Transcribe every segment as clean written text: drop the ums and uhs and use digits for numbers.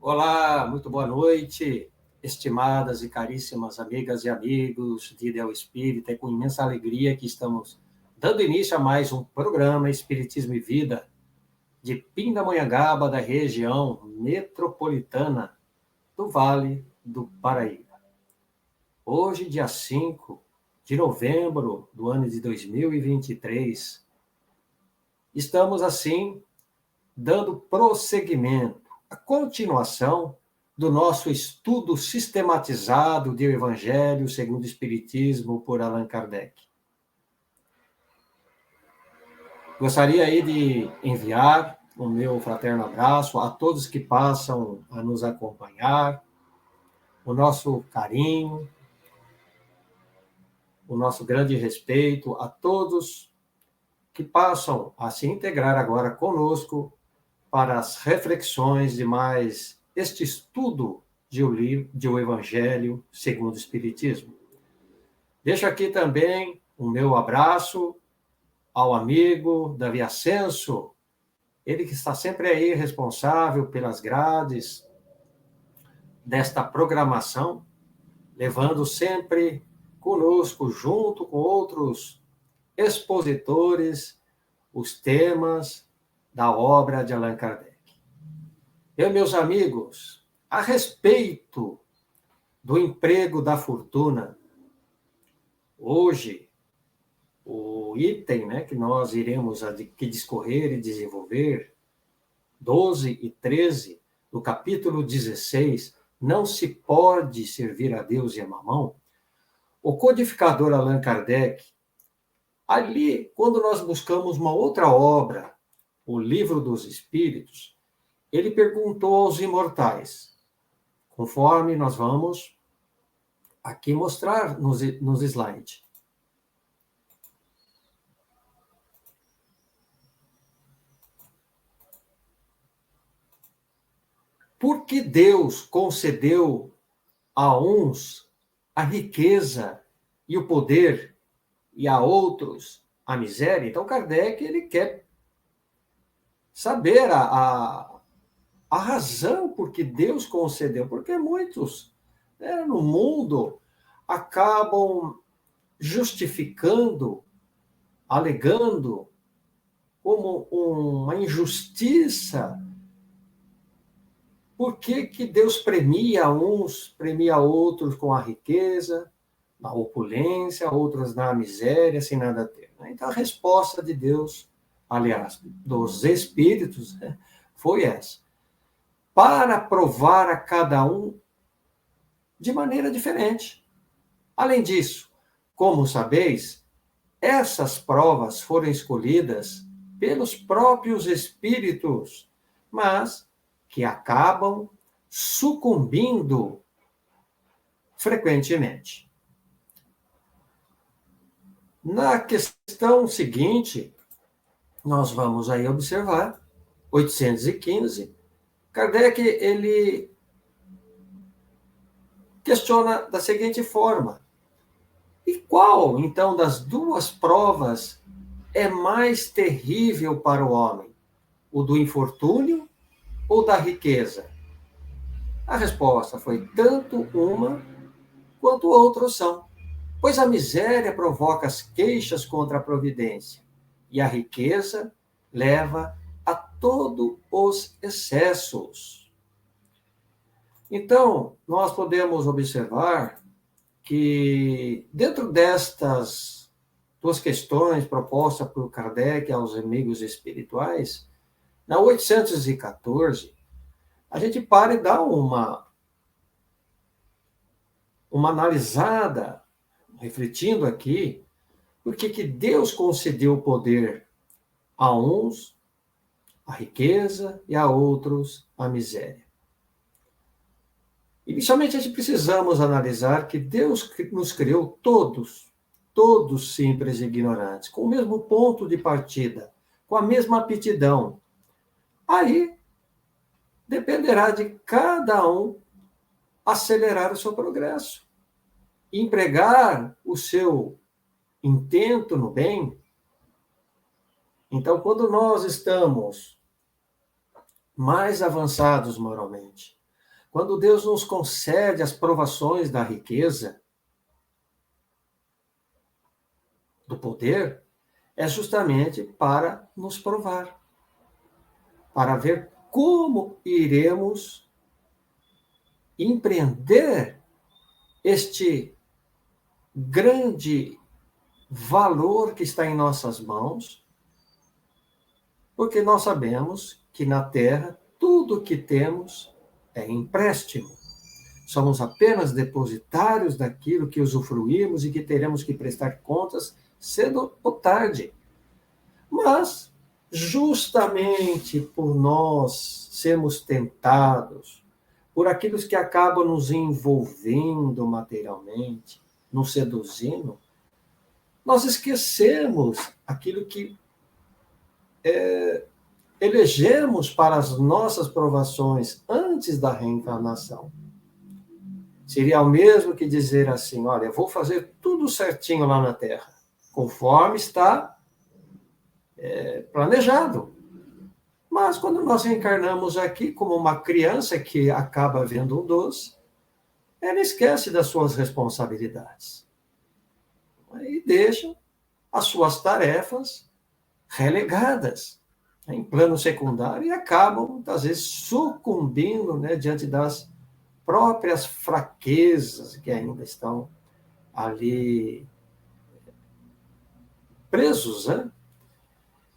Olá, muito boa noite, estimadas e caríssimas amigas e amigos de Ideal Espírita. É com imensa alegria que estamos dando início a mais um programa Espiritismo e Vida de Pindamonhangaba, da região metropolitana do Vale do Paraíba. Hoje, dia 5 de novembro do ano de 2023, estamos assim dando prosseguimento, a continuação do nosso estudo sistematizado do Evangelho segundo o Espiritismo por Allan Kardec. Gostaria aí de enviar o meu fraterno abraço a todos que passam a nos acompanhar, o nosso carinho, o nosso grande respeito a todos que passam a se integrar agora conosco para as reflexões de mais este estudo de o Evangelho segundo o Espiritismo. Deixo aqui também o meu abraço ao amigo Davi Ascenso, ele que está sempre aí responsável pelas grades desta programação, levando sempre conosco, junto com outros expositores, os temas da obra de Allan Kardec. Meus amigos, a respeito do emprego da fortuna, hoje, o item que nós iremos discorrer e desenvolver, 12 e 13, do capítulo 16, não se pode servir a Deus e a mamão, o codificador Allan Kardec, ali, quando nós buscamos uma outra obra, o Livro dos Espíritos, ele perguntou aos imortais, conforme nós vamos aqui mostrar nos slides. Por que Deus concedeu a uns a riqueza e o poder e a outros a miséria? Então, Kardec ele quer saber a razão por que Deus concedeu, porque muitos no mundo acabam justificando, alegando como uma injustiça. Por que Deus premia uns, premia outros com a riqueza, na opulência, outros na miséria, sem nada ter? Então, a resposta de Deus, aliás, dos Espíritos, foi essa. Para provar a cada um de maneira diferente. Além disso, como sabeis, essas provas foram escolhidas pelos próprios Espíritos, mas que acabam sucumbindo frequentemente. Na questão seguinte, nós vamos aí observar, 815, Kardec, ele questiona da seguinte forma: e qual, então, das duas provas é mais terrível para o homem? O do infortúnio ou da riqueza? A resposta foi: tanto uma quanto outra são. Pois a miséria provoca as queixas contra a providência, e a riqueza leva a todos os excessos. Então, nós podemos observar que, dentro destas duas questões propostas por Kardec aos amigos espirituais, na 814, a gente para e dá uma analisada, refletindo aqui, por que Deus concedeu o poder a uns, a riqueza, e a outros, a miséria. Inicialmente, a gente precisamos analisar que Deus nos criou todos simples e ignorantes, com o mesmo ponto de partida, com a mesma aptidão. Aí, dependerá de cada um acelerar o seu progresso, empregar o seu intento no bem. Então, quando nós estamos mais avançados moralmente, Quando Deus nos concede as provações da riqueza, do poder, é justamente para nos provar, para ver como iremos empreender este grande valor que está em nossas mãos, porque nós sabemos que na terra tudo que temos é empréstimo. Somos apenas depositários daquilo que usufruímos e que teremos que prestar contas cedo ou tarde. Mas, justamente por nós sermos tentados, por aqueles que acabam nos envolvendo materialmente, nos seduzindo, nós esquecemos aquilo que elegemos para as nossas provações antes da reencarnação. Seria o mesmo que dizer assim, olha, eu vou fazer tudo certinho lá na Terra, conforme está planejado. Mas quando nós reencarnamos aqui como uma criança que acaba vendo um doce, ela esquece das suas responsabilidades. E deixa as suas tarefas relegadas em plano secundário e acabam, muitas vezes, sucumbindo, né, diante das próprias fraquezas que ainda estão ali presos, né?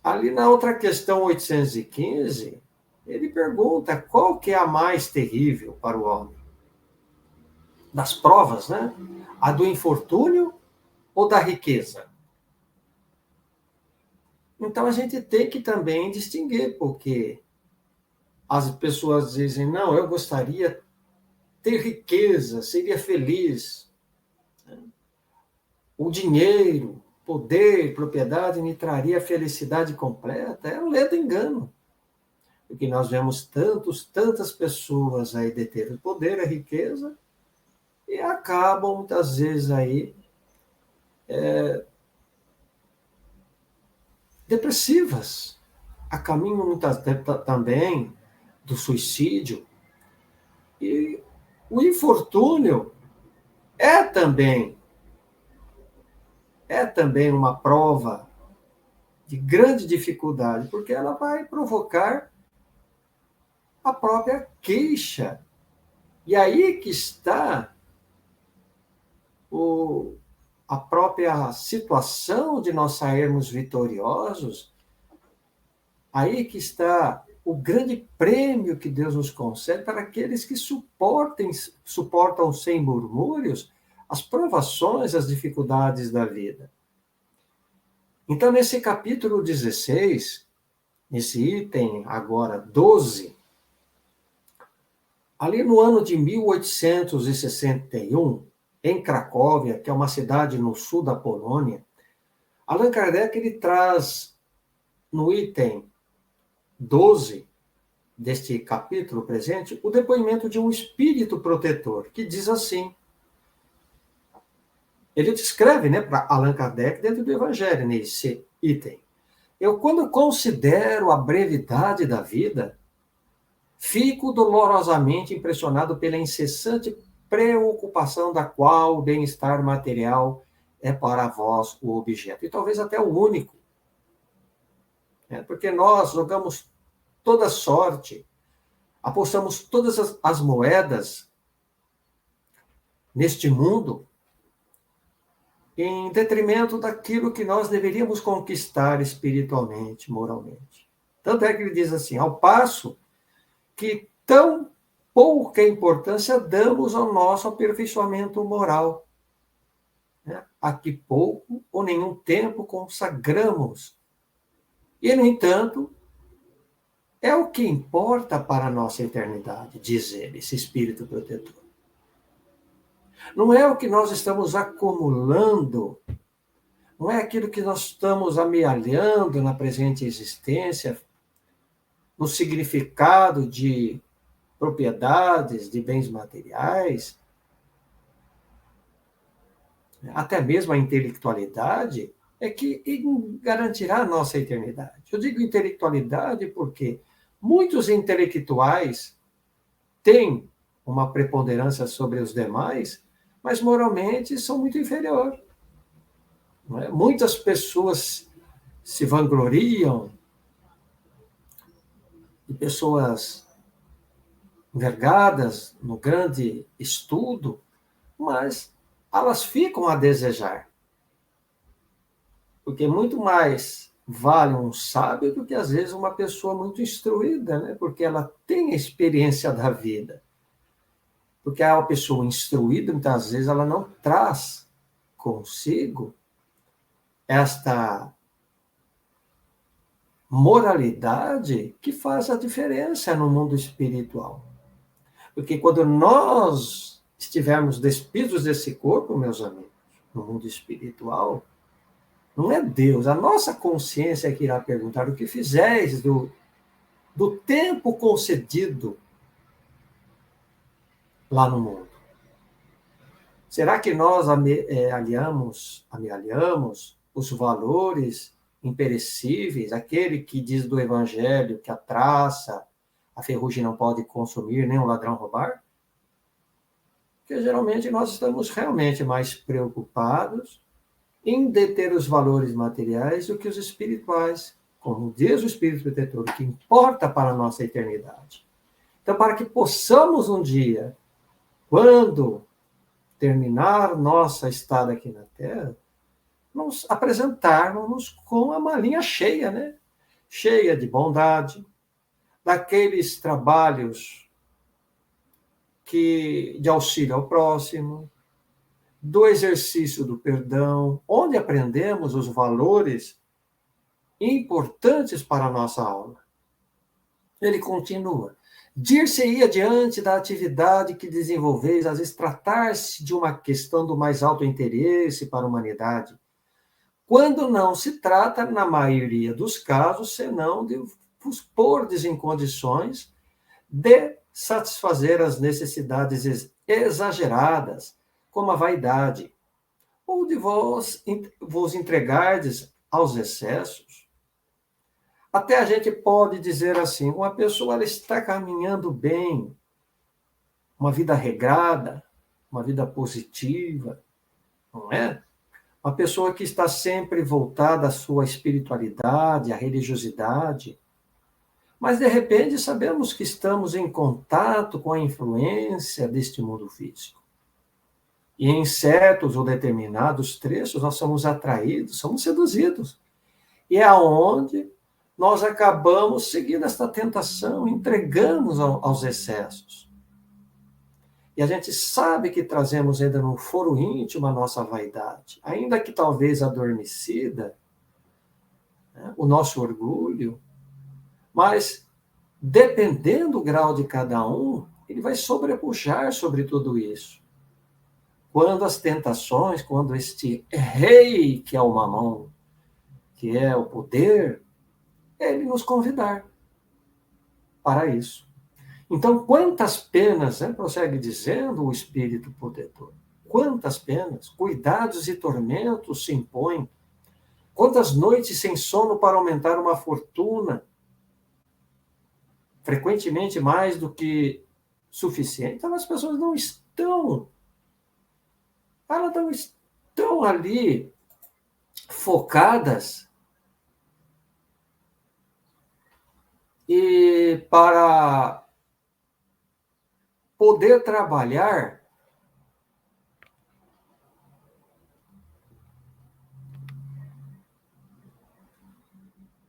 Ali na outra questão 815, ele pergunta qual que é a mais terrível para o homem? Das provas, né? A do infortúnio ou da riqueza? Então a gente tem que também distinguir, porque as pessoas dizem, não, eu gostaria de ter riqueza, seria feliz. O dinheiro, poder, propriedade me traria felicidade completa. É um ledo engano. Porque nós vemos tantas pessoas aí detendo o poder, a riqueza, e acabam, muitas vezes, aí depressivas. A caminho, muitas vezes, também do suicídio. E o infortúnio é também uma prova de grande dificuldade, porque ela vai provocar a própria queixa. E aí que está a própria situação de nós sairmos vitoriosos, aí que está o grande prêmio que Deus nos concede para aqueles que suportam sem murmúrios as provações, as dificuldades da vida. Então, nesse capítulo 16, nesse item agora 12, ali no ano de 1861, em Cracóvia, que é uma cidade no sul da Polônia, Allan Kardec ele traz no item 12 deste capítulo presente o depoimento de um espírito protetor, que diz assim. Ele descreve, né, para Allan Kardec dentro do Evangelho, nesse item. Eu, quando considero a brevidade da vida, fico dolorosamente impressionado pela incessante preocupação da qual o bem-estar material é para vós o objeto, e talvez até o único. Porque nós jogamos toda sorte, apostamos todas as moedas neste mundo em detrimento daquilo que nós deveríamos conquistar espiritualmente, moralmente. Tanto é que ele diz assim, ao passo que tão pouca importância damos ao nosso aperfeiçoamento moral. A que pouco ou nenhum tempo consagramos. E, no entanto, é o que importa para a nossa eternidade, diz ele, esse espírito protetor. Não é o que nós estamos acumulando, não é aquilo que nós estamos amealhando na presente existência, no significado de propriedades, de bens materiais, até mesmo a intelectualidade, é que garantirá a nossa eternidade. Eu digo intelectualidade porque muitos intelectuais têm uma preponderância sobre os demais, mas moralmente são muito inferiores. Não é? Muitas pessoas se vangloriam de pessoas envergadas no grande estudo, mas elas ficam a desejar. Porque muito mais vale um sábio do que, às vezes, uma pessoa muito instruída, né? Porque ela tem a experiência da vida. Porque a pessoa instruída, muitas vezes, ela não traz consigo esta moralidade que faz a diferença no mundo espiritual. Porque quando nós estivermos despidos desse corpo, meus amigos, no mundo espiritual, não é Deus, a nossa consciência é que irá perguntar o que fizeis do tempo concedido lá no mundo. Será que nós amealhamos os valores imperecíveis, aquele que diz do Evangelho que a traça, a ferrugem não pode consumir, nem o ladrão roubar? Porque geralmente nós estamos realmente mais preocupados em deter os valores materiais do que os espirituais, como diz o Espírito Protetor, o que importa para a nossa eternidade. Então, para que possamos um dia, quando terminar nossa estada aqui na Terra, nos apresentarmos com a malinha cheia, né? Cheia de bondade, daqueles trabalhos de auxílio ao próximo, do exercício do perdão, onde aprendemos os valores importantes para a nossa alma. Ele continua: dir-se-ia diante da atividade que desenvolveis, às vezes tratar-se de uma questão do mais alto interesse para a humanidade, quando não se trata, na maioria dos casos, senão de vos pordes em condições de satisfazer as necessidades exageradas, como a vaidade, ou de vos entregardes aos excessos. Até a gente pode dizer assim, uma pessoa ela está caminhando bem, uma vida regrada, uma vida positiva, não é? Uma pessoa que está sempre voltada à sua espiritualidade, à religiosidade, mas de repente sabemos que estamos em contato com a influência deste mundo físico. E em certos ou determinados trechos nós somos atraídos, somos seduzidos. E é aonde nós acabamos seguindo esta tentação, entregamos aos excessos. E a gente sabe que trazemos ainda no foro íntimo a nossa vaidade, ainda que talvez adormecida, né, o nosso orgulho, mas dependendo do grau de cada um, ele vai sobrepujar sobre tudo isso. Quando as tentações, quando este rei, que é o mamão, que é o poder, ele nos convidar para isso. Então, quantas penas, né, prossegue dizendo o Espírito Protetor, quantas penas, cuidados e tormentos se impõem, quantas noites sem sono para aumentar uma fortuna, frequentemente mais do que suficiente. Então, as pessoas não estão, elas não estão ali focadas e para poder trabalhar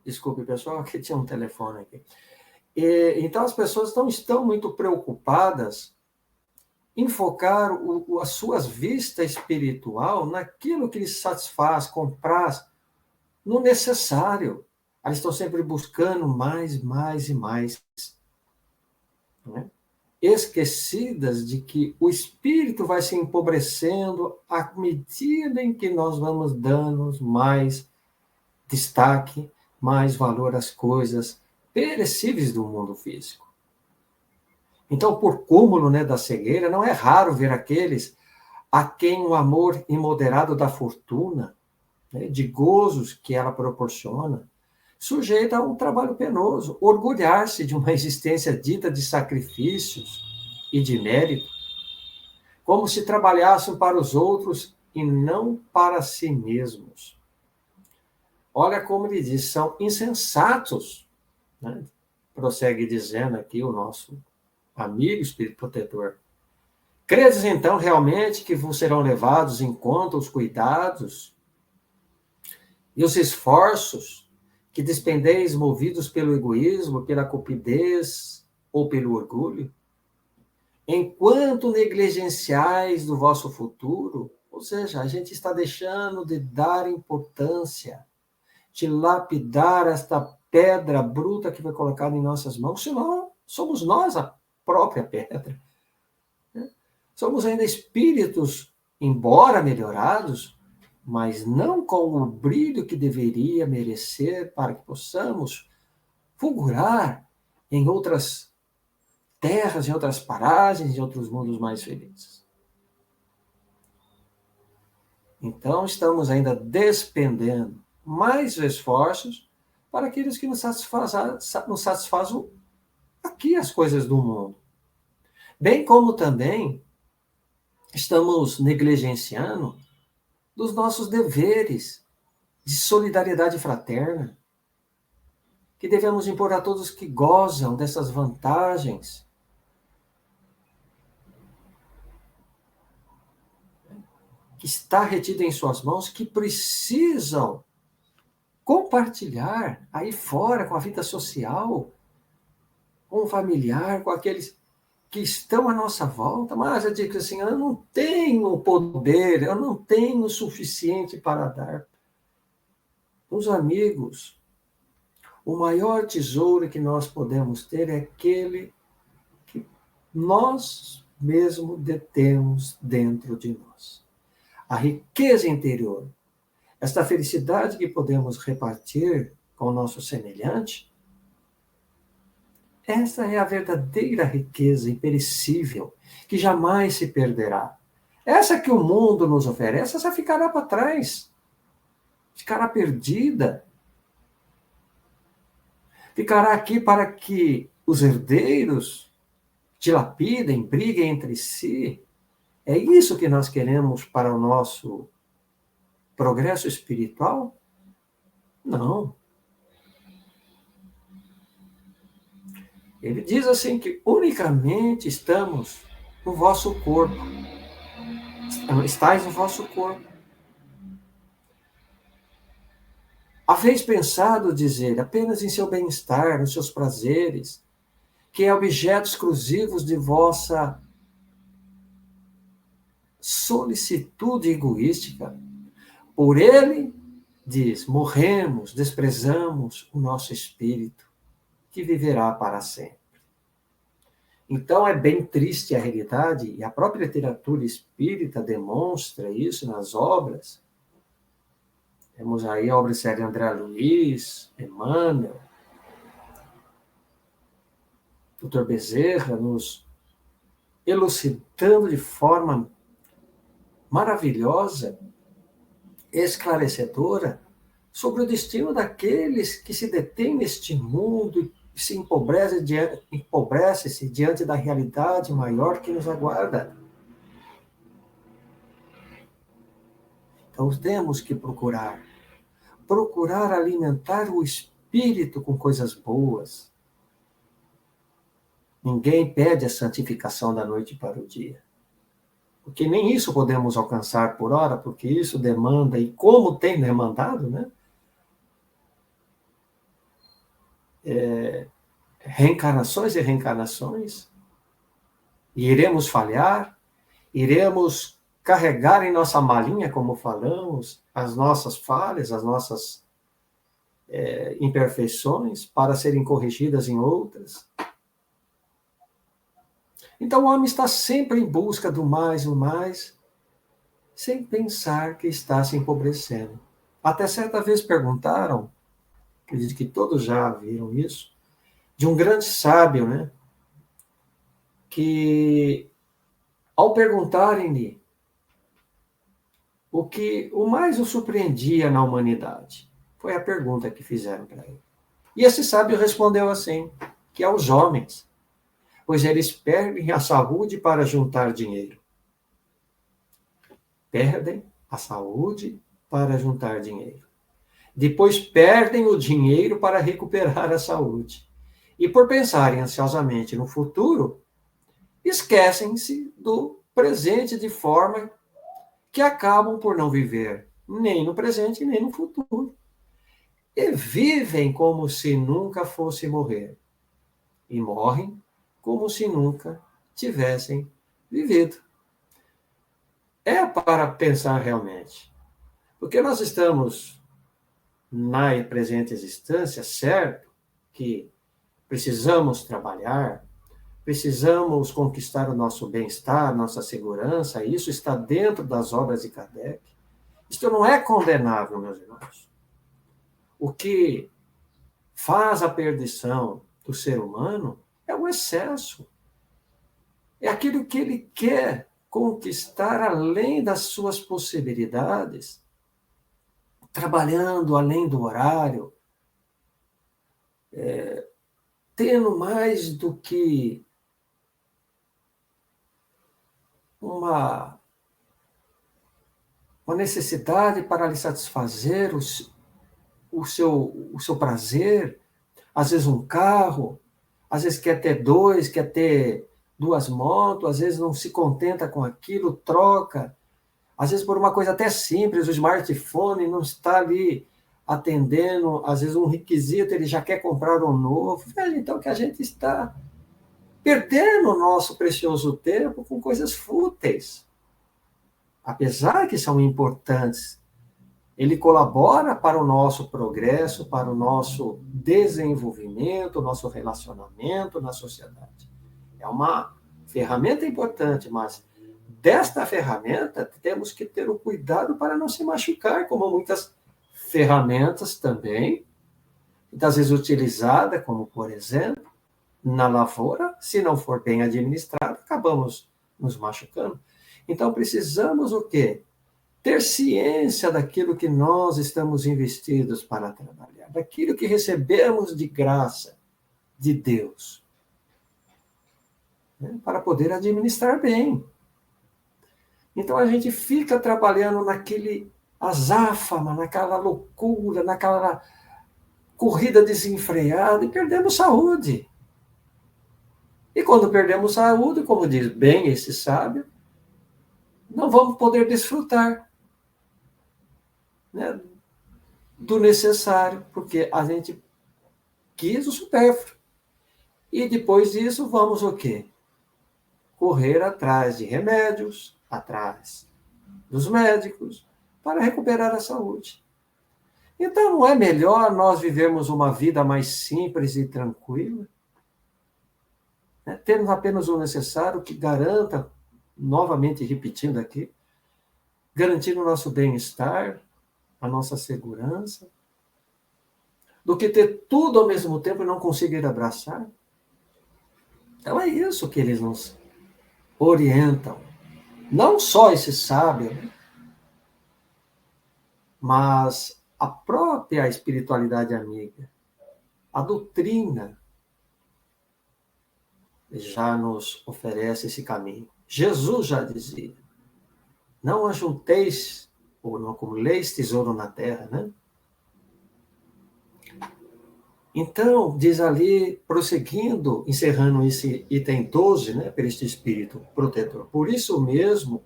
desculpe, pessoal, aqui tinha um telefone aqui. Então, as pessoas não estão muito preocupadas em focar as suas vistas espiritual naquilo que lhes satisfaz, compraz, no necessário. Elas estão sempre buscando mais, mais e mais. Né? Esquecidas de que o espírito vai se empobrecendo à medida em que nós vamos dando mais destaque, mais valor às coisas perecíveis do mundo físico. Então, por cúmulo, né, da cegueira, não é raro ver aqueles a quem o amor imoderado da fortuna, né, de gozos que ela proporciona, sujeita a um trabalho penoso, orgulhar-se de uma existência dita de sacrifícios, e de mérito, como se trabalhassem para os outros e não para si mesmos. Olha como ele diz, são insensatos, né? Prossegue dizendo aqui o nosso amigo Espírito Protetor. Credes, então, realmente que vos serão levados em conta os cuidados e os esforços que despendeis movidos pelo egoísmo, pela cupidez ou pelo orgulho? Enquanto negligenciais do vosso futuro, ou seja, a gente está deixando de dar importância, de lapidar esta pedra bruta que foi colocada em nossas mãos, senão somos nós a própria pedra. Somos ainda espíritos, embora melhorados, mas não com o brilho que deveria merecer para que possamos fulgurar em outras terras, em outras paragens, em outros mundos mais felizes. Então, estamos ainda despendendo mais esforços para aqueles que nos satisfazem aqui as coisas do mundo. Bem como também estamos negligenciando dos nossos deveres de solidariedade fraterna, que devemos impor a todos que gozam dessas vantagens. Que está retido em suas mãos, que precisam compartilhar aí fora com a vida social, com o familiar, com aqueles que estão à nossa volta. Mas eu digo assim, eu não tenho poder, eu não tenho o suficiente para dar. Os amigos, o maior tesouro que nós podemos ter é aquele que nós mesmos detemos dentro de nós. A riqueza interior, esta felicidade que podemos repartir com o nosso semelhante, essa é a verdadeira riqueza imperecível, que jamais se perderá. Essa que o mundo nos oferece, essa ficará para trás, ficará perdida. Ficará aqui para que os herdeiros dilapidem, briguem entre si. É isso que nós queremos para o nosso progresso espiritual? Não. Ele diz assim que unicamente estamos no vosso corpo. Estais no vosso corpo. Haveis pensado, dizer, apenas em seu bem-estar, nos seus prazeres, que é objeto exclusivo de vossa solicitude egoística. Por ele, diz, morremos, desprezamos o nosso espírito, que viverá para sempre. Então é bem triste a realidade, e a própria literatura espírita demonstra isso nas obras. Temos aí a obra de André Luiz, Emmanuel, Dr. Bezerra, nos elucidando de forma maravilhosa, esclarecedora, sobre o destino daqueles que se detêm neste mundo e se empobrece-se diante da realidade maior que nos aguarda. Então temos que procurar alimentar o espírito com coisas boas. Ninguém pede a santificação da noite para o dia. Porque nem isso podemos alcançar por hora, porque isso demanda, e como tem demandado, né? Reencarnações e reencarnações. E iremos falhar, iremos carregar em nossa malinha, como falamos, as nossas falhas, as nossas imperfeições, para serem corrigidas em outras. Então o homem está sempre em busca do mais, o mais, sem pensar que está se empobrecendo. Até certa vez perguntaram, acredito que todos já viram isso, de um grande sábio, né? Que, ao perguntarem-lhe o que o mais o surpreendia na humanidade, foi a pergunta que fizeram para ele. E esse sábio respondeu assim, que aos homens. pois eles perdem a saúde para juntar dinheiro. Perdem a saúde para juntar dinheiro. Depois perdem o dinheiro para recuperar a saúde. E por pensarem ansiosamente no futuro, esquecem-se do presente de forma que acabam por não viver nem no presente nem no futuro. E vivem como se nunca fosse morrer. E morrem como se nunca tivessem vivido. É para pensar realmente. Porque nós estamos na presente existência, certo que precisamos trabalhar, precisamos conquistar o nosso bem-estar, nossa segurança, isso está dentro das obras de Kardec. Isto não é condenável, meus irmãos. O que faz a perdição do ser humano é o excesso. É aquilo que ele quer conquistar além das suas possibilidades, trabalhando além do horário, tendo mais do que uma necessidade para lhe satisfazer o seu prazer, às vezes um carro, às vezes quer ter dois, quer ter duas motos, às vezes não se contenta com aquilo, troca, às vezes por uma coisa até simples, o smartphone não está ali atendendo, às vezes um requisito, ele já quer comprar um novo. Então que a gente está perdendo o nosso precioso tempo com coisas fúteis. Apesar que são importantes, ele colabora para o nosso progresso, para o nosso desenvolvimento, o nosso relacionamento na sociedade. É uma ferramenta importante, mas desta ferramenta temos que ter o cuidado para não se machucar, como muitas ferramentas também, muitas vezes utilizada, como por exemplo, na lavoura, se não for bem administrada, acabamos nos machucando. Então precisamos o quê? Ter ciência daquilo que nós estamos investidos para trabalhar, daquilo que recebemos de graça de Deus, né, para poder administrar bem. Então a gente fica trabalhando naquele azáfama, naquela loucura, naquela corrida desenfreada e perdemos saúde. E quando perdemos saúde, como diz bem esse sábio, não vamos poder desfrutar, né, do necessário, porque a gente quis o supérfluo. E depois disso, vamos o quê? Correr atrás de remédios, atrás dos médicos, para recuperar a saúde. Então, não é melhor nós vivermos uma vida mais simples e tranquila? Né? Termos apenas o necessário que garanta, novamente repetindo aqui, garantir o nosso bem-estar, a nossa segurança, do que ter tudo ao mesmo tempo e não conseguir abraçar. Então é isso que eles nos orientam. Não só esse sábio, mas a própria espiritualidade amiga, a doutrina já nos oferece esse caminho. Jesus já dizia, não ajunteis ou não acumuleis tesouro na terra, né? Então, diz ali, prosseguindo, encerrando esse item 12, né, por este espírito protetor. Por isso mesmo,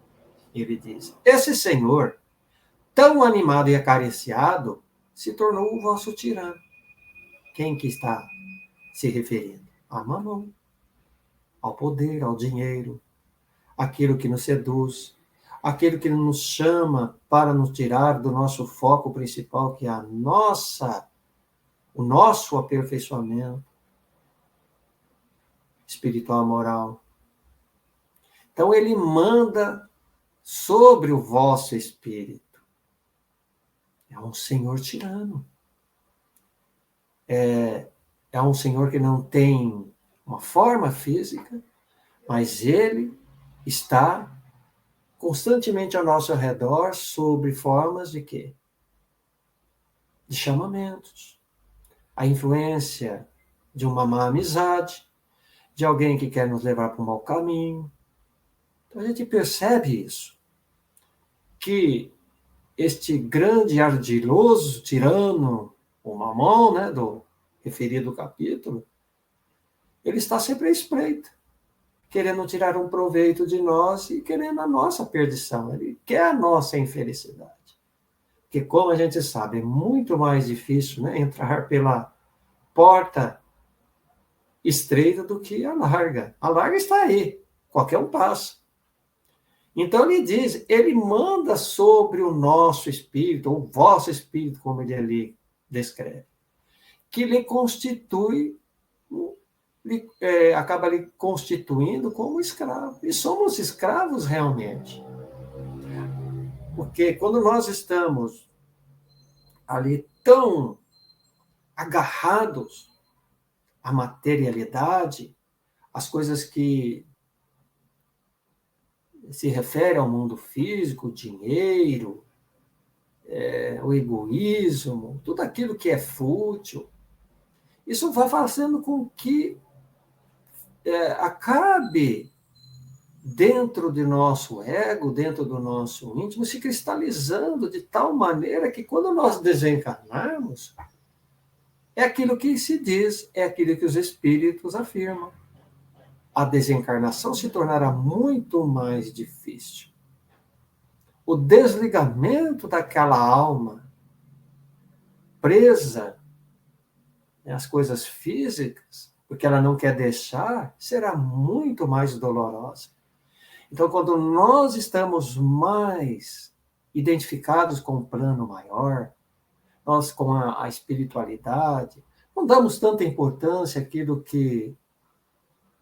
ele diz, esse Senhor, tão animado e acariciado, se tornou o vosso tirano. Quem que está se referindo? A mamão, ao poder, ao dinheiro, aquilo que nos seduz, aquilo que nos chama para nos tirar do nosso foco principal, que é o nosso aperfeiçoamento espiritual, moral. Então, ele manda sobre o vosso espírito. É um senhor tirano. É um senhor que não tem uma forma física, mas ele está constantemente ao nosso redor sob formas de quê? De chamamentos. A influência de uma má amizade, de alguém que quer nos levar para um mau caminho. Então a gente percebe isso, que este grande ardiloso tirano, o Mamon, né, do referido capítulo, ele está sempre à espreita, querendo tirar um proveito de nós e querendo a nossa perdição. Ele quer a nossa infelicidade. Porque, como a gente sabe, é muito mais difícil, né, entrar pela porta estreita do que a larga. A larga está aí, qualquer um passa. Então ele diz, ele manda sobre o nosso espírito, ou o vosso espírito, como ele ali descreve, que lhe constitui, acaba lhe constituindo como escravo. E somos escravos realmente. Porque quando nós estamos ali tão agarrados à materialidade, às coisas que se referem ao mundo físico, o dinheiro, o egoísmo, tudo aquilo que é fútil, isso vai fazendo com que acabe dentro de nosso ego, dentro do nosso íntimo, se cristalizando de tal maneira que quando nós desencarnarmos, é aquilo que se diz, é aquilo que os espíritos afirmam. A desencarnação se tornará muito mais difícil. O desligamento daquela alma presa às coisas físicas, porque ela não quer deixar, será muito mais dolorosa. Então, quando nós estamos mais identificados com o plano maior, nós com a espiritualidade, não damos tanta importância àquilo que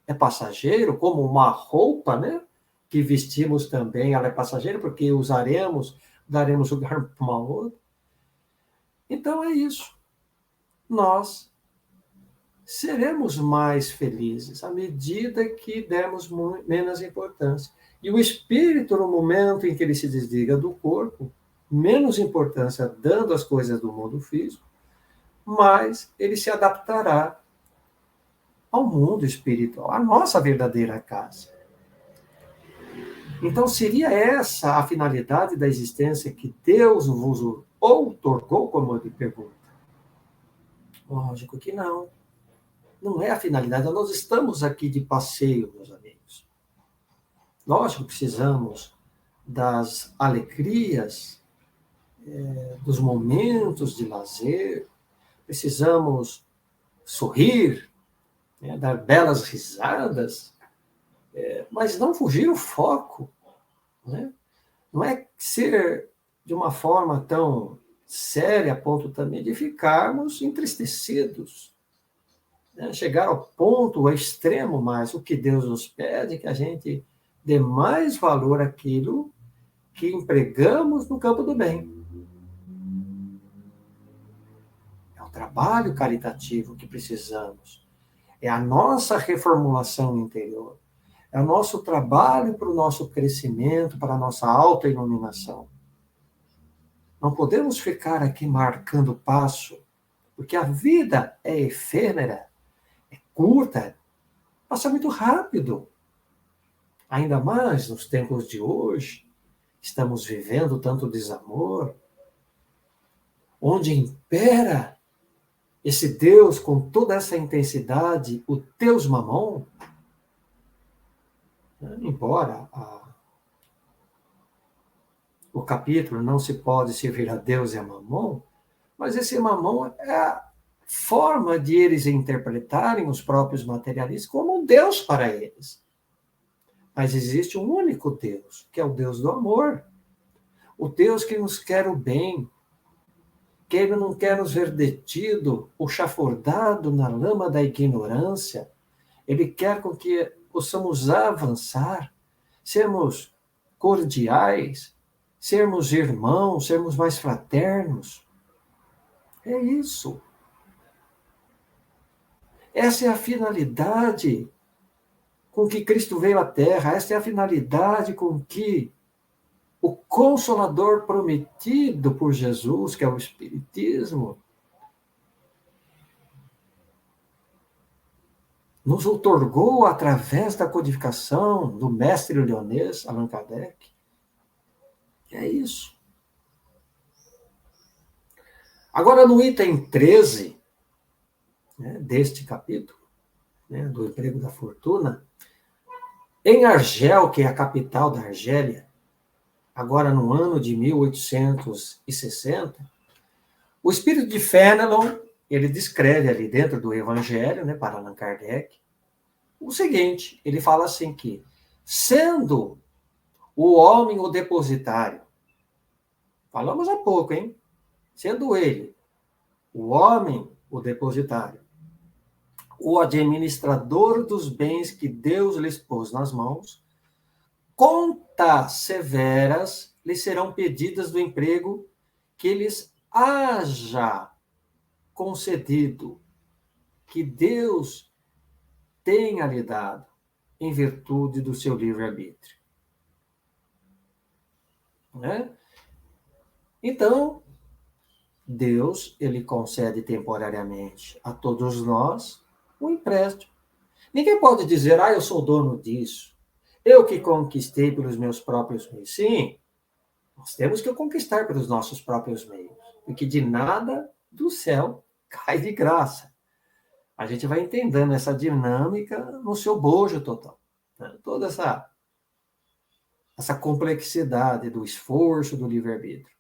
é passageiro, como uma roupa, né? Que vestimos também, ela é passageira, porque usaremos, daremos lugar para uma outra. Então é isso. Nós seremos mais felizes à medida que demos menos importância. E o espírito, no momento em que ele se desliga do corpo, menos importância dando às coisas do mundo físico, mas ele se adaptará ao mundo espiritual, à nossa verdadeira casa. Então, seria essa a finalidade da existência que Deus vos outorgou, como ele pergunta? Lógico que não. Não é a finalidade. Nós estamos aqui de passeio, meus amigos. Lógico que precisamos das alegrias, dos momentos de lazer, precisamos sorrir, dar belas risadas, mas não fugir o foco. Né? Não é ser de uma forma tão séria a ponto também de ficarmos entristecidos. Né? Chegar ao ponto, ao extremo mais, o que Deus nos pede, que a gente dê mais valor àquilo que empregamos no campo do bem. É o trabalho caritativo que precisamos. É a nossa reformulação interior. É o nosso trabalho para o nosso crescimento, para a nossa autoiluminação. Não podemos ficar aqui marcando passo, porque a vida é efêmera, é curta, passa muito rápido. Ainda mais nos tempos de hoje, estamos vivendo tanto desamor, onde impera esse Deus com toda essa intensidade, o Deus Mamon, embora o capítulo não se pode servir a Deus e a Mamon, mas esse Mamon é a forma de eles interpretarem os próprios materialistas como um Deus para eles. Mas existe um único Deus, que é o Deus do amor. O Deus que nos quer o bem, que ele não quer nos ver detido ou chafurdado na lama da ignorância. Ele quer com que possamos avançar, sermos cordiais, sermos irmãos, sermos mais fraternos. É isso. Essa é a finalidade com que Cristo veio à Terra, essa é a finalidade com que o Consolador prometido por Jesus, que é o Espiritismo, nos outorgou através da codificação do mestre leonês Allan Kardec. É isso. Agora, no item 13, né, deste capítulo, né, do emprego da fortuna, em Argel, que é a capital da Argélia, agora no ano de 1860, o espírito de Fénelon, ele descreve ali dentro do Evangelho, né, para Allan Kardec, o seguinte, ele fala assim que, sendo o homem o depositário, falamos há pouco, hein? Sendo ele, o homem o depositário, o administrador dos bens que Deus lhes pôs nas mãos, contas severas lhe serão pedidas do emprego que lhes haja concedido, que Deus tenha lhe dado, em virtude do seu livre-arbítrio. Né? Então, Deus, ele concede temporariamente a todos nós um empréstimo. Ninguém pode dizer, eu sou dono disso, eu que conquistei pelos meus próprios meios. Sim, nós temos que conquistar pelos nossos próprios meios, porque de nada do céu cai de graça. A gente vai entendendo essa dinâmica no seu bojo total. Né? Toda essa complexidade do esforço, do livre-arbítrio.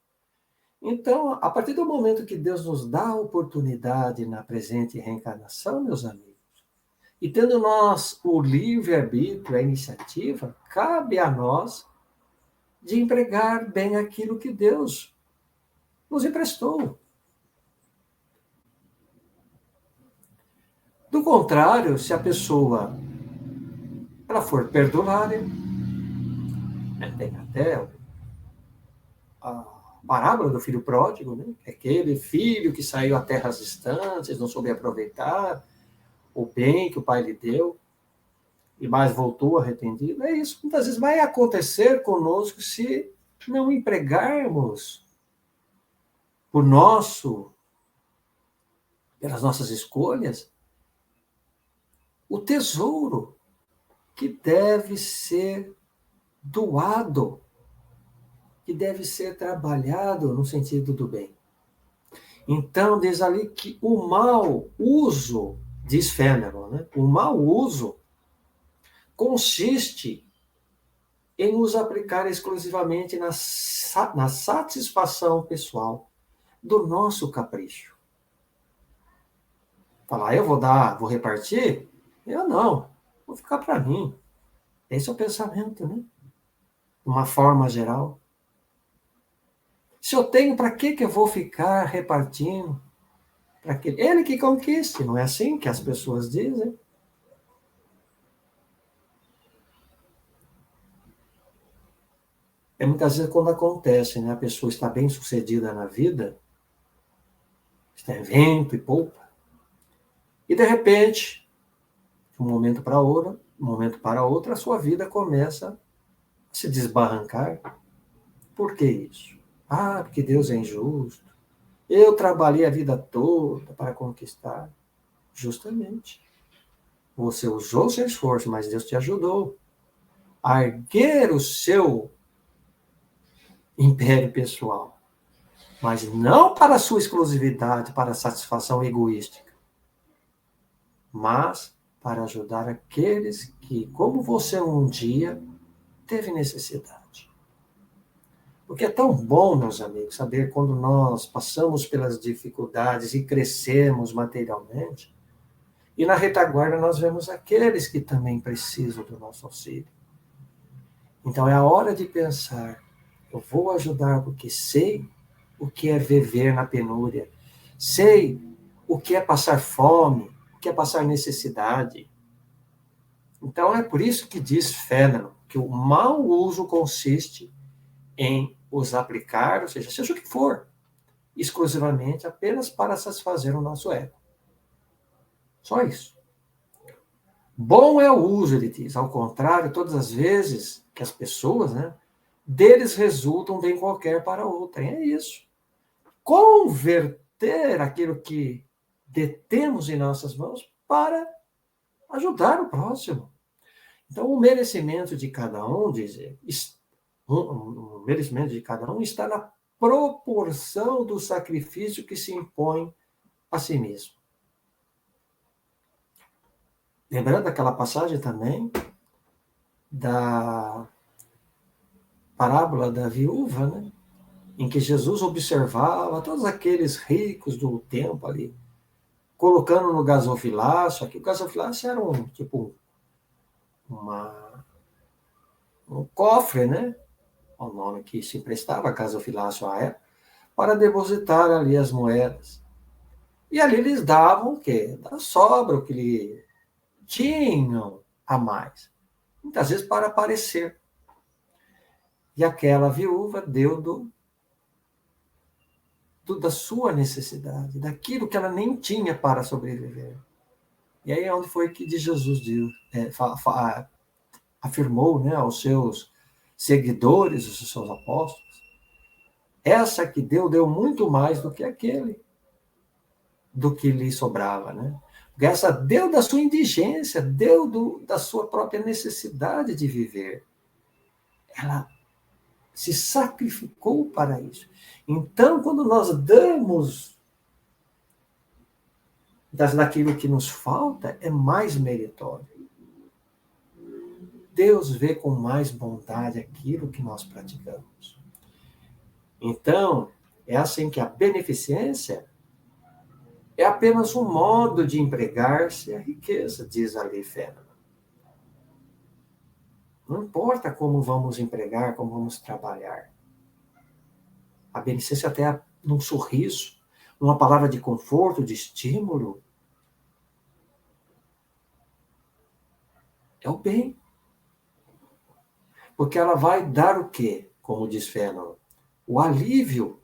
Então, a partir do momento que Deus nos dá a oportunidade na presente reencarnação, meus amigos, e tendo nós o livre-arbítrio, a iniciativa, cabe a nós de empregar bem aquilo que Deus nos emprestou. Do contrário, se a pessoa ela for perdulária, né, tem até a parábola do filho pródigo, né, aquele filho que saiu a terras distantes, não soube aproveitar o bem que o pai lhe deu, e mais voltou arrependido. É isso. Muitas vezes vai acontecer conosco se não empregarmos pelas nossas escolhas, o tesouro que deve ser doado, que deve ser trabalhado no sentido do bem. Então, diz ali que o mau uso, diz Fénelon, né? O mau uso consiste em nos aplicar exclusivamente na satisfação pessoal do nosso capricho. Falar, eu vou repartir? Eu não, vou ficar para mim. Esse é o pensamento, né? De uma forma geral. Se eu tenho, para que eu vou ficar repartindo? Para que ele que conquiste, não é assim que as pessoas dizem? É muitas vezes quando acontece, né? A pessoa está bem sucedida na vida, está em vento e poupa, e de repente, de um momento para outro, a sua vida começa a se desbarrancar. Por que isso? Porque Deus é injusto. Eu trabalhei a vida toda para conquistar. Justamente. Você usou o seu esforço, mas Deus te ajudou a erguer o seu império pessoal. Mas não para a sua exclusividade, para a satisfação egoística. Mas para ajudar aqueles que, como você um dia, teve necessidade. Porque é tão bom, meus amigos, saber quando nós passamos pelas dificuldades e crescemos materialmente, e na retaguarda nós vemos aqueles que também precisam do nosso auxílio. Então é a hora de pensar, eu vou ajudar porque sei o que é viver na penúria, sei o que é passar fome, o que é passar necessidade. Então é por isso que diz Fénelon, que o mau uso consiste em os aplicar, ou seja o que for, exclusivamente apenas para satisfazer o nosso ego. Só isso. Bom é o uso, ele diz. Ao contrário, todas as vezes que as pessoas, né, deles resultam bem qualquer para outra. É isso. Converter aquilo que detemos em nossas mãos para ajudar o próximo. Então, o merecimento de cada um, o merecimento de cada um está na proporção do sacrifício que se impõe a si mesmo. Lembrando aquela passagem também da parábola da viúva, né? Em que Jesus observava todos aqueles ricos do tempo ali, colocando no gasofilácio. Aqui o gasofilácio era um cofre, né? O nome que se emprestava, gasofilácio à época, para depositar ali as moedas. E ali eles davam o quê? Da sobra, o que lhe tinham a mais. Muitas vezes para aparecer. E aquela viúva deu da sua necessidade, daquilo que ela nem tinha para sobreviver. E aí é onde foi que Jesus afirmou, né, aos seus seguidores, aos seus apóstolos, essa que deu muito mais do que aquele, do que lhe sobrava, né? Porque essa deu da sua indigência, da sua própria necessidade de viver. Ela se sacrificou para isso. Então, quando nós damos daquilo que nos falta, é mais meritório. Deus vê com mais bondade aquilo que nós praticamos. Então, é assim que a beneficência é apenas um modo de empregar-se a riqueza, diz a lei Fena. Não importa como vamos empregar, como vamos trabalhar. A beneficência até num sorriso, numa palavra de conforto, de estímulo, é o bem. Porque ela vai dar o quê? Como diz Fenelon, o alívio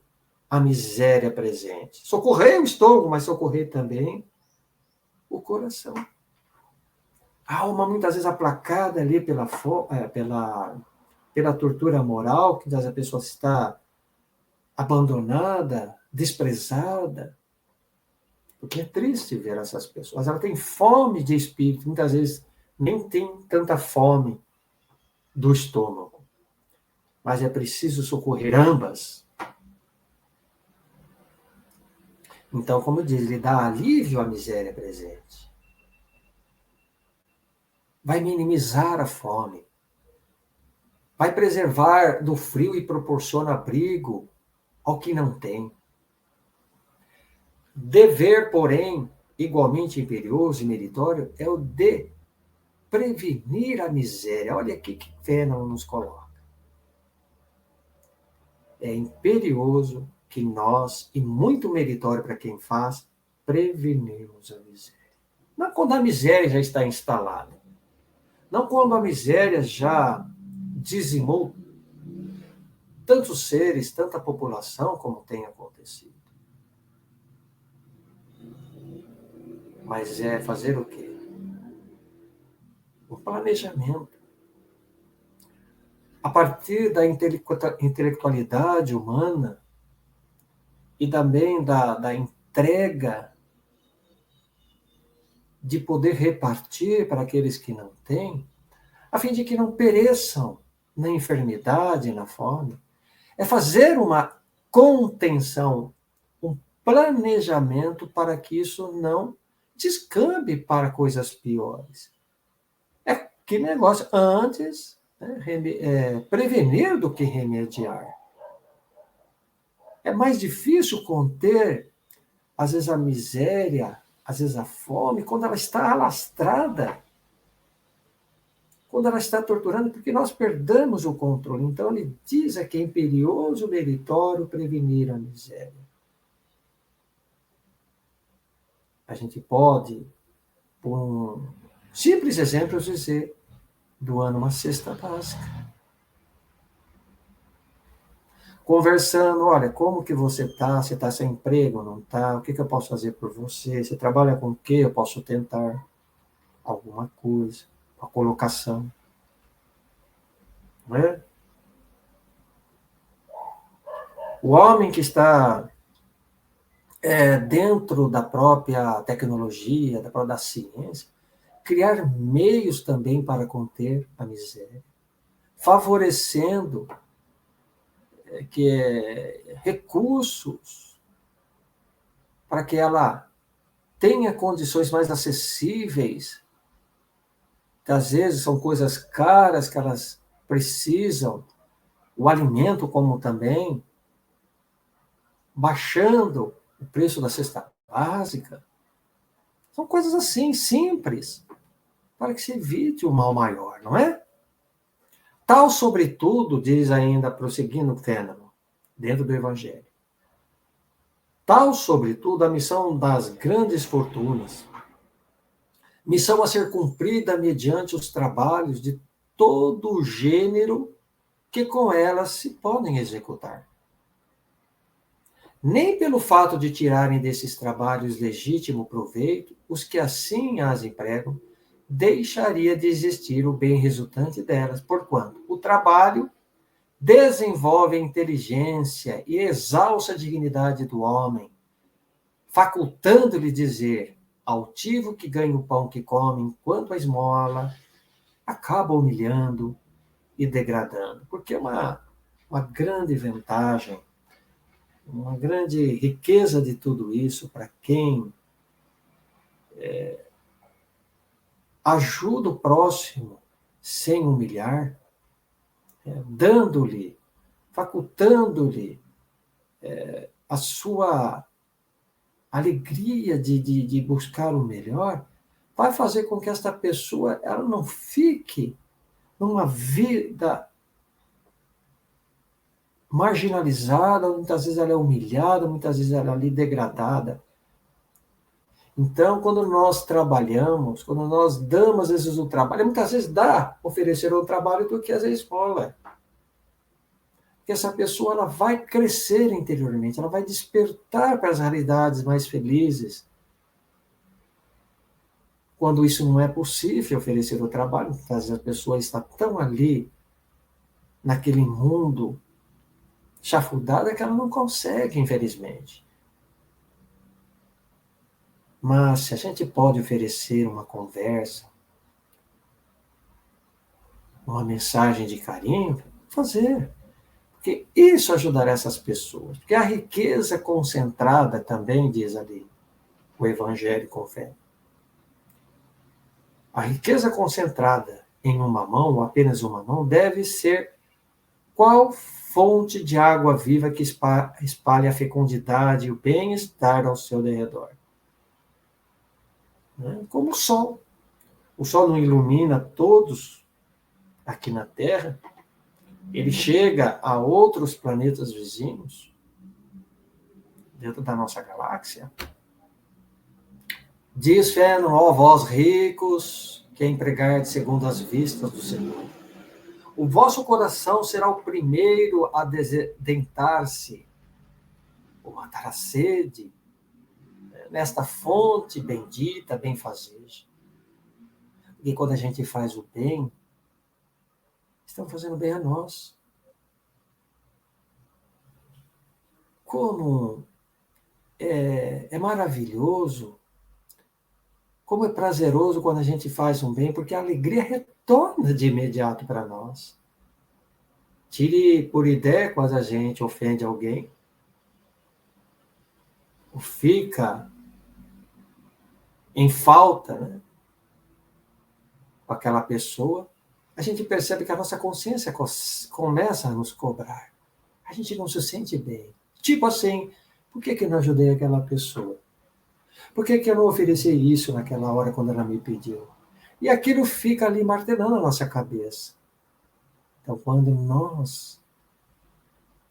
à miséria presente. Socorrer o estômago, mas socorrer também o coração. A alma muitas vezes aplacada ali pela tortura moral, que a pessoa está abandonada, desprezada. Porque é triste ver essas pessoas. Ela tem fome de espírito, muitas vezes nem tem tanta fome do estômago. Mas é preciso socorrer ambas. Então, como eu disse, ele dá alívio à miséria presente. Vai minimizar a fome. Vai preservar do frio e proporciona abrigo ao que não tem. Dever, porém, igualmente imperioso e meritório, é o de prevenir a miséria. Olha aqui que Fenelon nos coloca. É imperioso que nós, e muito meritório para quem faz, prevenirmos a miséria. Não quando a miséria já está instalada. Não quando a miséria já dizimou tantos seres, tanta população como tem acontecido. Mas é fazer o quê? Um planejamento. A partir da intelectualidade humana e também da entrega de poder repartir para aqueles que não têm, a fim de que não pereçam na enfermidade, na fome, é fazer uma contenção, um planejamento para que isso não descambe para coisas piores. É que negócio, antes, né, prevenir do que remediar. É mais difícil conter, às vezes, a miséria, às vezes a fome, quando ela está alastrada, quando ela está torturando, porque nós perdemos o controle. Então, ele diz que é imperioso, meritório prevenir a miséria. A gente pode, por um simples exemplo, dizer, doando uma cesta básica. Conversando, olha, como que você está? Você está sem emprego, não está? O que eu posso fazer por você? Você trabalha com o quê? Eu posso tentar alguma coisa, uma colocação. Não é? O homem que está dentro da própria tecnologia, da própria ciência, criar meios também para conter a miséria, favorecendo recursos para que ela tenha condições mais acessíveis, que às vezes são coisas caras que elas precisam, o alimento como também, baixando o preço da cesta básica. São coisas assim, simples, para que se evite o mal maior, não é? Tal, sobretudo, diz ainda, prosseguindo Fenelon, dentro do Evangelho, tal, sobretudo, a missão das grandes fortunas, missão a ser cumprida mediante os trabalhos de todo o gênero que com elas se podem executar. Nem pelo fato de tirarem desses trabalhos legítimo proveito, os que assim as empregam, deixaria de existir o bem resultante delas, porquanto o trabalho desenvolve a inteligência e exalça a dignidade do homem, facultando-lhe dizer: altivo que ganha o pão que come, enquanto a esmola acaba humilhando e degradando. Porque é uma grande vantagem, uma grande riqueza de tudo isso para quem ajuda o próximo sem humilhar, dando-lhe, facultando-lhe a sua alegria de buscar o melhor, vai fazer com que esta pessoa ela não fique numa vida marginalizada, muitas vezes ela é humilhada, muitas vezes ela é ali degradada. Então, quando nós trabalhamos, quando nós damos, às vezes, o trabalho, muitas vezes dá oferecer o trabalho do que às vezes esmola. Porque essa pessoa ela vai crescer interiormente, ela vai despertar para as realidades mais felizes. Quando isso não é possível, oferecer o trabalho, muitas vezes a pessoa está tão ali, naquele mundo chafurdada, que ela não consegue, infelizmente. Mas se a gente pode oferecer uma conversa, uma mensagem de carinho, fazer. Porque isso ajudará essas pessoas. Porque a riqueza concentrada também, diz ali o Evangelho com fé. A riqueza concentrada em uma mão, ou apenas uma mão, deve ser qual fonte de água viva que espalhe a fecundidade e o bem-estar ao seu derredor. Como o sol. O sol não ilumina todos aqui na Terra, ele chega a outros planetas vizinhos, dentro da nossa galáxia. Diz Fënelon: ó vós ricos, que empregardes segundo as vistas do Senhor. O vosso coração será o primeiro a desdentar-se, ou matar a sede, nesta fonte bendita, benfazeja. E quando a gente faz o bem, estamos fazendo bem a nós. Como é maravilhoso, como é prazeroso quando a gente faz um bem, porque a alegria retorna de imediato para nós. Tire por ideia quando a gente ofende alguém, ou fica em falta, né, com aquela pessoa, a gente percebe que a nossa consciência começa a nos cobrar. A gente não se sente bem. Tipo assim, por que eu não ajudei aquela pessoa? Por que eu não ofereci isso naquela hora quando ela me pediu? E aquilo fica ali martelando a nossa cabeça. Então, quando nós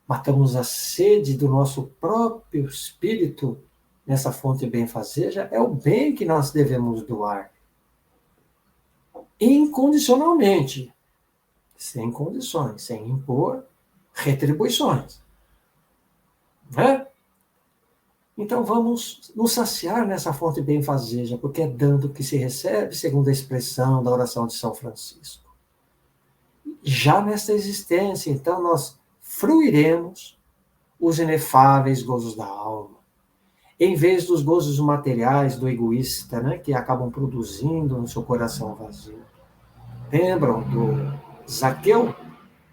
matamos a sede do nosso próprio espírito nessa fonte benfazeja, é o bem que nós devemos doar. Incondicionalmente. Sem condições, sem impor retribuições. Né? Então vamos nos saciar nessa fonte benfazeja, porque é dando que se recebe, segundo a expressão da oração de São Francisco. Já nesta existência, então, nós fruiremos os inefáveis gozos da alma. em vez dos gozos materiais do egoísta, né, que acabam produzindo no seu coração vazio. Lembram do Zaqueu,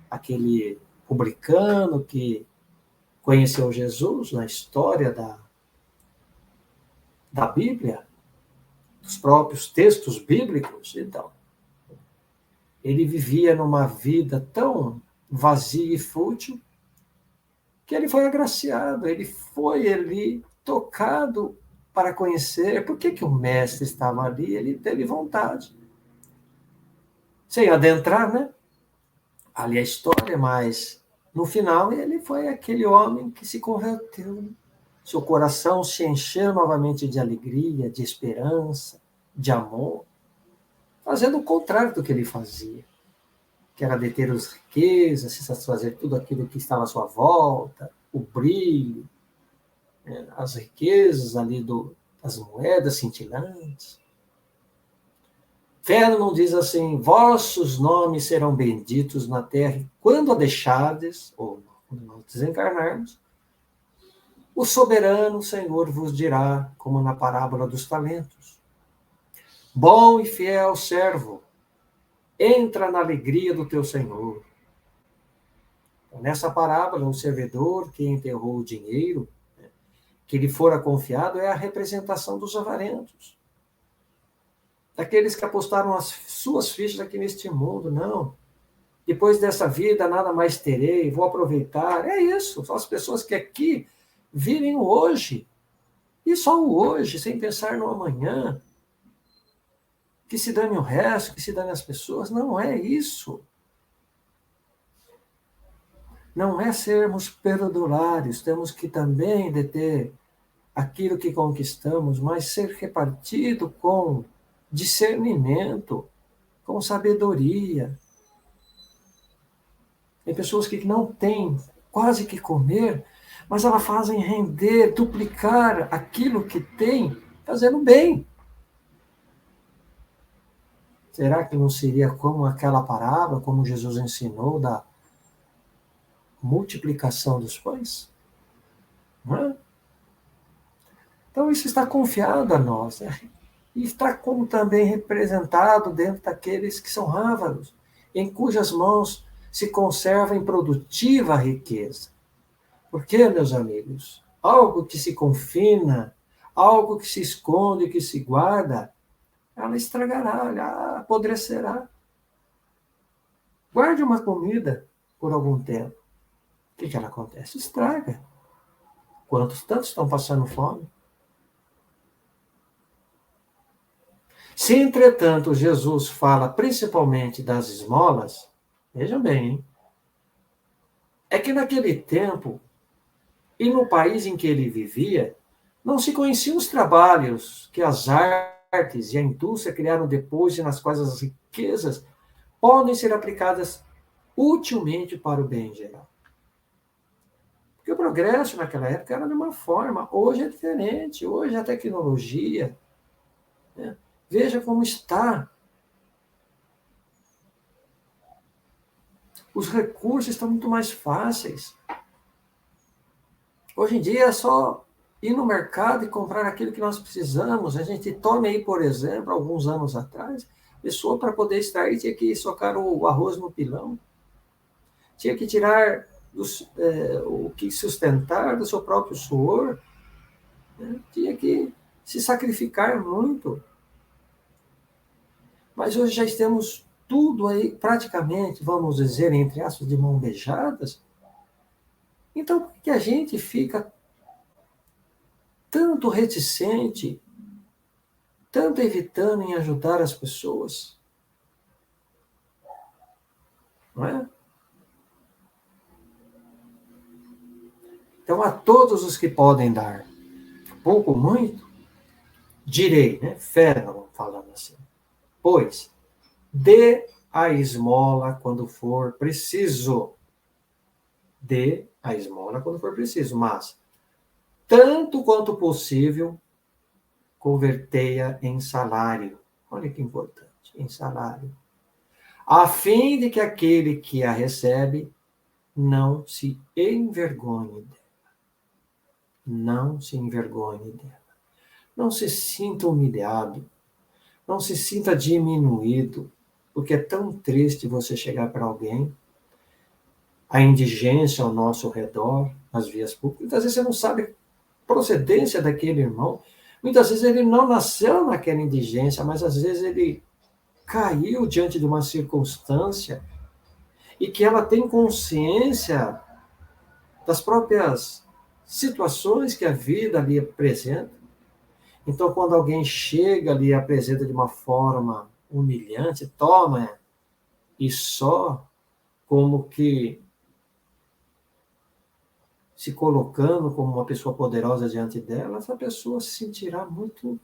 aquele publicano que conheceu Jesus na história da Bíblia, dos próprios textos bíblicos? Então, ele vivia numa vida tão vazia e fútil que ele foi agraciado, ele foi ali tocado para conhecer por que o mestre estava ali, ele teve vontade. Sem adentrar, né? Ali a história, mas no final ele foi aquele homem que se converteu. Seu coração se encheu novamente de alegria, de esperança, de amor, fazendo o contrário do que ele fazia, que era deter as riquezas, se satisfazer tudo aquilo que estava à sua volta, o brilho, né, as riquezas ali das moedas cintilantes. Fernão diz assim: vossos nomes serão benditos na terra, e quando a deixardes, ou quando nós desencarnarmos, o soberano Senhor vos dirá, como na parábola dos talentos: bom e fiel servo, entra na alegria do teu Senhor. Nessa parábola, o servidor que enterrou o dinheiro, que lhe fora confiado, é a representação dos avarentos. Daqueles que apostaram as suas fichas aqui neste mundo. Não. Depois dessa vida, nada mais terei, vou aproveitar. É isso. São as pessoas que aqui vivem o hoje. E só o hoje, sem pensar no amanhã. Que se dane o resto, que se dane as pessoas. Não é isso. Não é sermos perdulários. Temos que também deter aquilo que conquistamos, mas ser repartido com discernimento, com sabedoria. Tem pessoas que não têm quase que comer, mas elas fazem render, duplicar aquilo que têm, fazendo bem. Será que não seria como aquela parábola, como Jesus ensinou, da multiplicação dos pães? Não é? Então, isso está confiado a nós, né? E está como também representado dentro daqueles que são ávaros, em cujas mãos se conserva improdutiva riqueza. Porque, meus amigos, algo que se confina, algo que se esconde, que se guarda, ela estragará, ela apodrecerá. Guarde uma comida por algum tempo. O que ela acontece? Estraga. Quantos tantos estão passando fome? Se, entretanto, Jesus fala principalmente das esmolas, vejam bem, hein? É que naquele tempo, e no país em que ele vivia, não se conheciam os trabalhos que as artes e a indústria criaram depois e nas quais as riquezas podem ser aplicadas utilmente para o bem geral. Porque o progresso naquela época era de uma forma, hoje é diferente, hoje a tecnologia, né? Veja como está. Os recursos estão muito mais fáceis. Hoje em dia é só ir no mercado e comprar aquilo que nós precisamos. A gente tome aí, por exemplo, alguns anos atrás, a pessoa para poder extrair tinha que socar o arroz no pilão, tinha que tirar o que sustentar do seu próprio suor, né? Tinha que se sacrificar muito. Mas hoje já temos tudo aí praticamente, vamos dizer, entre aspas, de mão beijadas. Então, por que a gente fica tanto reticente, tanto evitando em ajudar as pessoas? Não é? Então, a todos os que podem dar, pouco ou muito, direi, né? Fernão falando assim, pois, dê a esmola quando for preciso. Dê a esmola quando for preciso, mas, tanto quanto possível, convertei-a em salário. Olha que importante, em salário. A fim de que aquele que a recebe não se envergonhe dela. não se envergonhe dela. Não se sinta humilhado, não se sinta diminuído, porque é tão triste você chegar para alguém, a indigência ao nosso redor, nas vias públicas. Muitas vezes você não sabe a procedência daquele irmão, muitas vezes ele não nasceu naquela indigência, mas às vezes ele caiu diante de uma circunstância e que ela tem consciência das próprias situações que a vida lhe apresenta. Então, quando alguém chega ali e apresenta de uma forma humilhante, toma e só como que se colocando como uma pessoa poderosa diante dela, essa pessoa se sentirá muito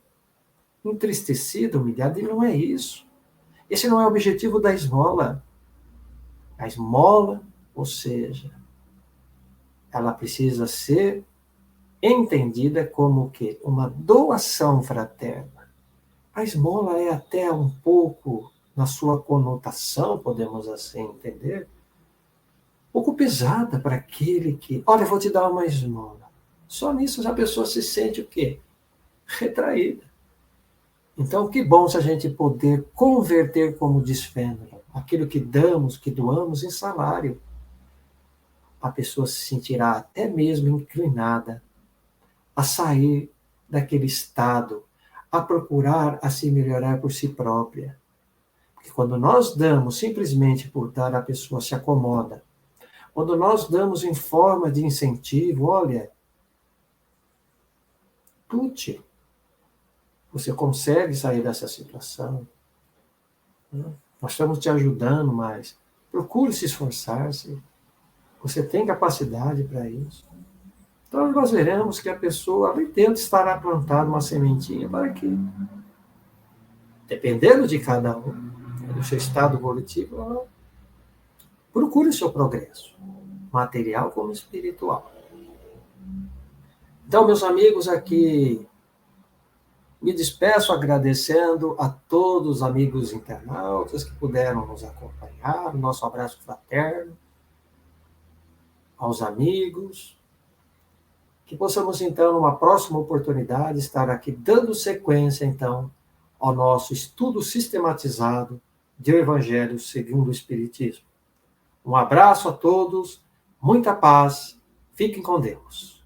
entristecida, humilhada, e não é isso. Esse não é o objetivo da esmola. A esmola, ou seja, ela precisa ser entendida como que uma doação fraterna. A esmola é até um pouco, na sua conotação, podemos assim entender, um pouco pesada para aquele que, olha, eu vou te dar uma esmola. Só nisso a pessoa se sente o quê? Retraída. Então, que bom se a gente poder converter, como diz Fenelon, aquilo que damos, que doamos em salário. A pessoa se sentirá até mesmo inclinada a sair daquele estado, a procurar a se melhorar por si própria. Porque quando nós damos simplesmente por dar, a pessoa se acomoda. Quando nós damos em forma de incentivo, olha, lute, você consegue sair dessa situação. Nós estamos te ajudando, mas procure se esforçar-se. Você tem capacidade para isso. Então, nós veremos que a pessoa ali dentro estará plantada uma sementinha para que, dependendo de cada um, do seu estado evolutivo, procure o seu progresso, material como espiritual. Então, meus amigos, aqui me despeço agradecendo a todos os amigos internautas que puderam nos acompanhar, o nosso abraço fraterno, aos amigos, que possamos, então, numa próxima oportunidade, estar aqui dando sequência, então, ao nosso estudo sistematizado do Evangelho segundo o Espiritismo. Um abraço a todos, muita paz, fiquem com Deus.